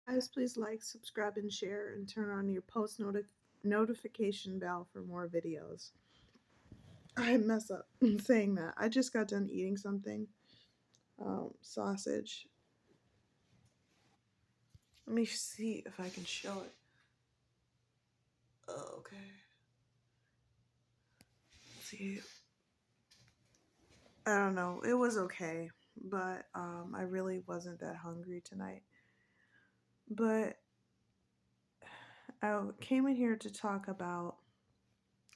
Guys, please like, subscribe, and share, and turn on your notification bell for more videos. I mess up saying that. I just got done eating something. Sausage. Let me see if I can show it. Oh, okay. Let's see. I don't know. It was okay, but I really wasn't that hungry tonight. But I came in here to talk about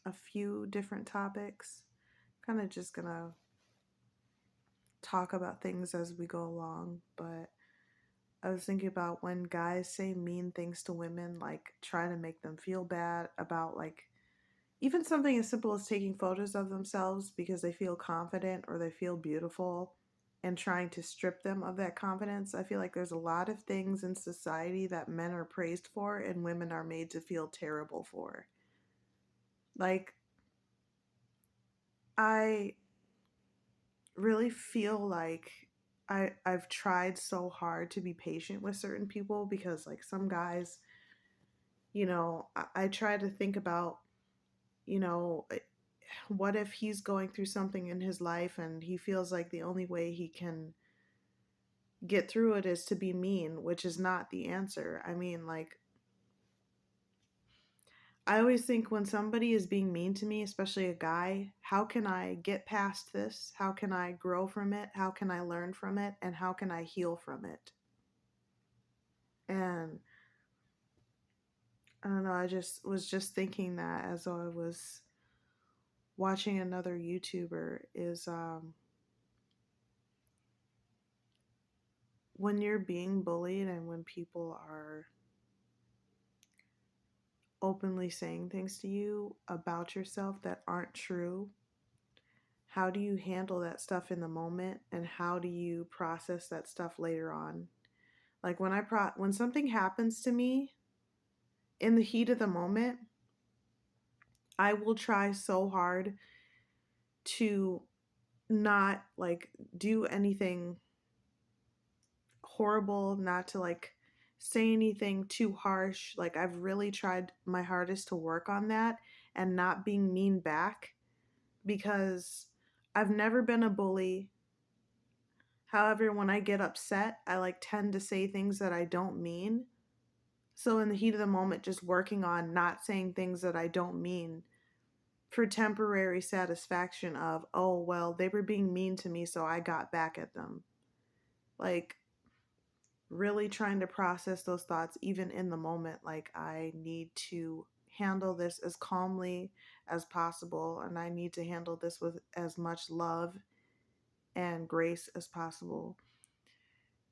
a few different topics. Kind of just gonna talk about things as we go along, but I was thinking about when guys say mean things to women, like try to make them feel bad about like even something as simple as taking photos of themselves because they feel confident or they feel beautiful and trying to strip them of that confidence. I feel like there's a lot of things in society that men are praised for and women are made to feel terrible for. Like, I really feel like I've tried so hard to be patient with certain people because like some guys, I try to think about, you know, what if he's going through something in his life and he feels like the only way he can get through it is to be mean, which is not the answer. I mean, like, I always think when somebody is being mean to me, especially a guy, how can I get past this? How can I grow from it? How can I learn from it? And how can I heal from it? And I don't know, I just was just thinking that as I was watching another YouTuber is when you're being bullied and when people are openly saying things to you about yourself that aren't true, how do you handle that stuff in the moment and how do you process that stuff later on? Like when something happens to me in the heat of the moment, I will try so hard to not like do anything horrible, not to like say anything too harsh. Like I've really tried my hardest to work on that and not being mean back because I've never been a bully. However, when I get upset, I like tend to say things that I don't mean. So in the heat of the moment, just working on not saying things that I don't mean for temporary satisfaction of, oh, well, they were being mean to me, so I got back at them. Like really trying to process those thoughts even in the moment. Like I need to handle this as calmly as possible and I need to handle this with as much love and grace as possible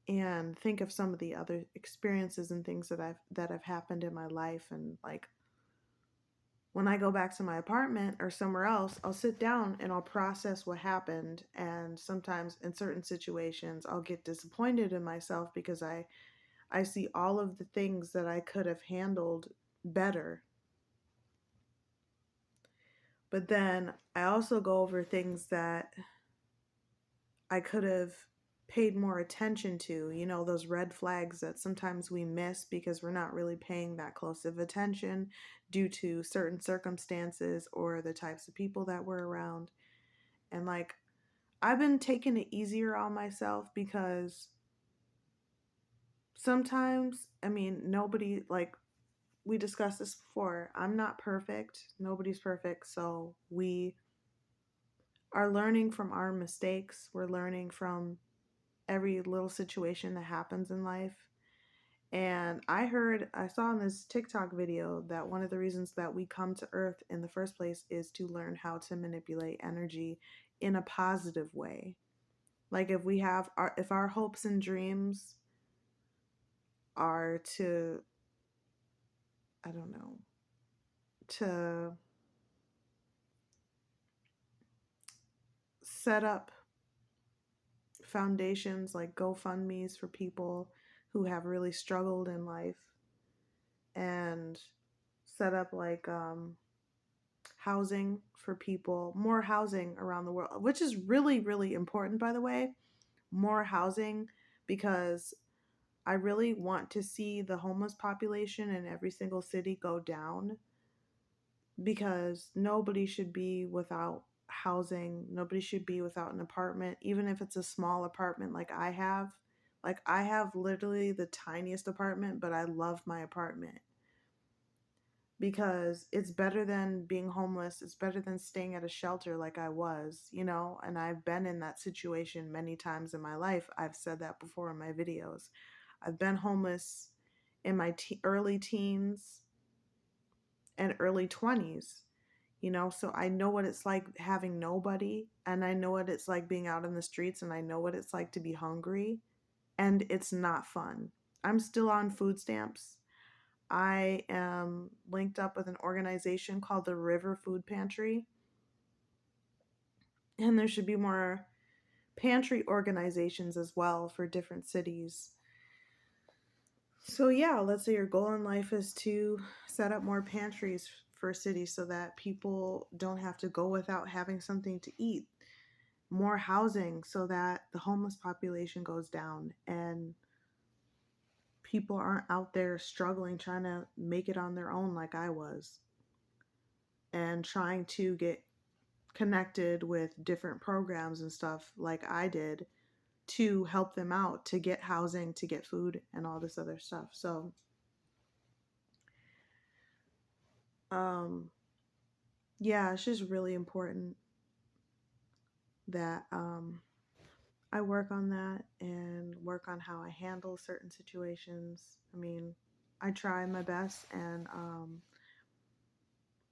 and think of some of the other experiences and things that have happened in my life. And like when I go back to my apartment or somewhere else, I'll sit down and I'll process what happened. And sometimes in certain situations I'll get disappointed in myself because I see all of the things that I could have handled better. But then I also go over things that I could have paid more attention to, those red flags that sometimes we miss because we're not really paying that close of attention due to certain circumstances or the types of people that we're around. And like, I've been taking it easier on myself because sometimes, I mean, nobody, like, we discussed this before. I'm not perfect. Nobody's perfect. So we are learning from our mistakes. We're learning from every little situation that happens in life. And I saw in this TikTok video that one of the reasons that we come to Earth in the first place is to learn how to manipulate energy in a positive way. Like if our hopes and dreams are to, I don't know, to set up foundations like GoFundMe's for people who have really struggled in life and set up like housing for people, more housing around the world, which is really, really important, by the way. More housing because I really want to see the homeless population in every single city go down, because nobody should be without housing. Nobody should be without an apartment, even if it's a small apartment like I have. Like, I have literally the tiniest apartment, but I love my apartment because it's better than being homeless. It's better than staying at a shelter like I was, you know, and I've been in that situation many times in my life. I've said that before in my videos. I've been homeless in my early teens and early 20s, you know, so I know what it's like having nobody, and I know what it's like being out in the streets, and I know what it's like to be hungry, and it's not fun. I'm still on food stamps. I am linked up with an organization called the River Food Pantry, and there should be more pantry organizations as well for different cities. So, yeah, let's say your goal in life is to set up more pantries for cities so that people don't have to go without having something to eat. More housing so that the homeless population goes down and people aren't out there struggling trying to make it on their own like I was, and trying to get connected with different programs and stuff like I did to help them out, to get housing, to get food, and all this other stuff. So, yeah, it's just really important that I work on that and work on how I handle certain situations. I mean, I try my best, and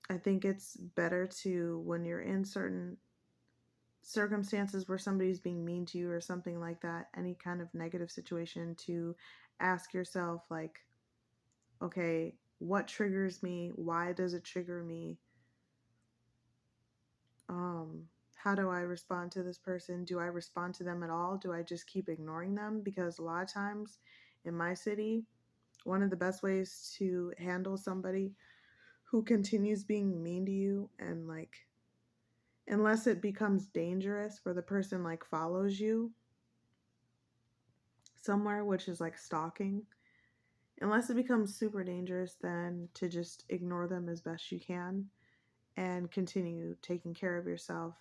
I think it's better to, when you're in certain circumstances where somebody's being mean to you or something like that, any kind of negative situation, to ask yourself, like, okay, what triggers me? Why does it trigger me? Um, how do I respond to this person? Do I respond to them at all? Do I just keep ignoring them? Because a lot of times in my city, one of the best ways to handle somebody who continues being mean to you, and like, unless it becomes dangerous where the person like follows you somewhere, which is like stalking, unless it becomes super dangerous, then to just ignore them as best you can and continue taking care of yourself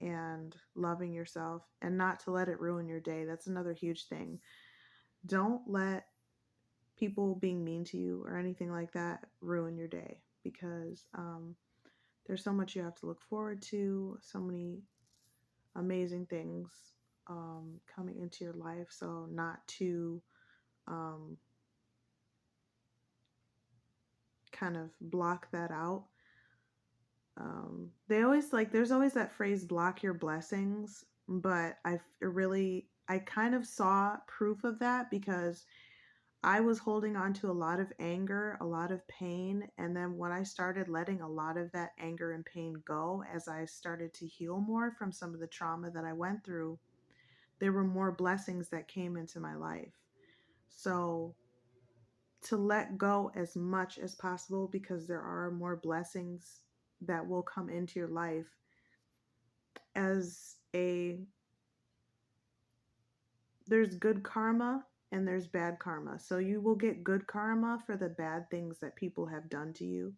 and loving yourself, and not to let it ruin your day. That's another huge thing. Don't let people being mean to you or anything like that ruin your day, because there's so much you have to look forward to, so many amazing things coming into your life. So, not to um, kind of block that out. They always like, there's always that phrase, block your blessings, but I kind of saw proof of that because I was holding on to a lot of anger, a lot of pain, and then when I started letting a lot of that anger and pain go, as I started to heal more from some of the trauma that I went through, there were more blessings that came into my life. So, to let go as much as possible, because there are more blessings that will come into your life as a there's good karma and there's bad karma. So you will get good karma for the bad things that people have done to you.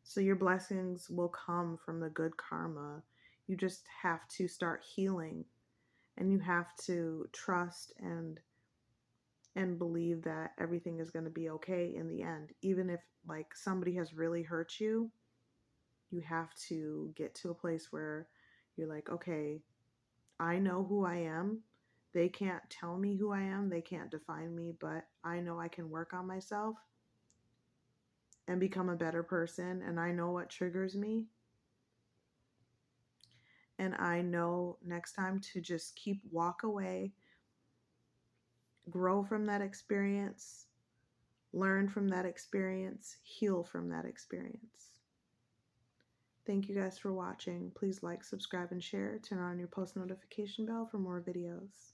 So your blessings will come from the good karma. You just have to start healing, and you have to trust and believe that everything is going to be okay in the end. Even if like somebody has really hurt you, you have to get to a place where you're like, okay, I know who I am. They can't tell me who I am. They can't define me, but I know I can work on myself and become a better person. And I know what triggers me. And I know next time to just walk away, grow from that experience, learn from that experience, heal from that experience. Thank you guys for watching. Please like, subscribe, and share. Turn on your post notification bell for more videos.